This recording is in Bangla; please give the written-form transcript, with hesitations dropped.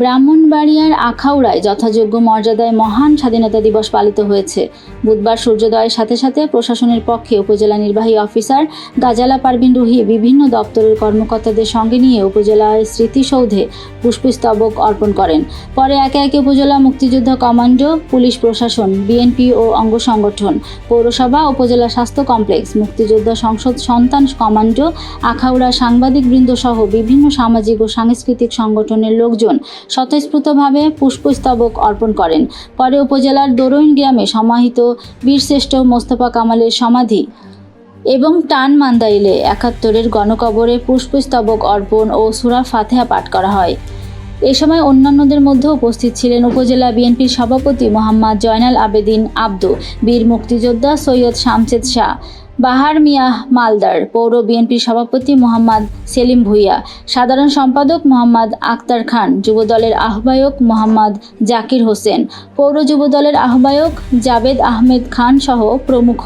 ব্রাহ্মণবাড়িয়ার আখাউড়ায় যথাযোগ্য মর্যাদায় মহান স্বাধীনতা দিবস পালিত হয়েছে। বুধবার সূর্যোদয়ের সাথে সাথে প্রশাসনের পক্ষে উপজেলা নির্বাহী অফিসার গাজালা পারভিন রুহি বিভিন্ন দপ্তরের কর্মকর্তাদের সঙ্গে নিয়ে উপজেলার স্মৃতিসৌধে পুষ্পস্তবক অর্পণ করেন। পরে একে একে উপজেলা মুক্তিযোদ্ধা কমান্ডো, পুলিশ প্রশাসন, বিএনপি ও অঙ্গ সংগঠন, পৌরসভা, উপজেলা স্বাস্থ্য কমপ্লেক্স, মুক্তিযোদ্ধা সংসদ সন্তান কমান্ডো, আখাউড়া সাংবাদিকবৃন্দ সহ বিভিন্ন সামাজিক ও সাংস্কৃতিক সংগঠনের লোকজন স্বতঃস্ফূর্তভাবে পুষ্পস্তবক অর্পণ করেন। পরে উপজেলার দরুইন গ্রামে সমাহিত বীরশ্রেষ্ঠ মোস্তফা কামালের সমাধি এবং টান মান্দাইলে ৭১-এর গণকবরে পুষ্পস্তবক অর্পণ ও সূরা ফাতিহা পাঠ করা হয়। এ সময় অন্যান্যদের মধ্যে উপস্থিত ছিলেন উপজেলা বিএনপির সভাপতি মোহাম্মদ জয়নাল আবেদিন আব্দু, বীর মুক্তিযোদ্ধা সৈয়দ শামসেদ শাহ, বাহার মিয়াহ মালদার, পৌর বিএনপির সভাপতি মোহাম্মদ সেলিম ভূঁইয়া, সাধারণ সম্পাদক মোহাম্মদ আক্তার খান, যুবদলের আহ্বায়ক মোহাম্মদ জাকির হোসেন, পৌর যুবদলের আহ্বায়ক জাবেদ আহমেদ খান সহ প্রমুখ।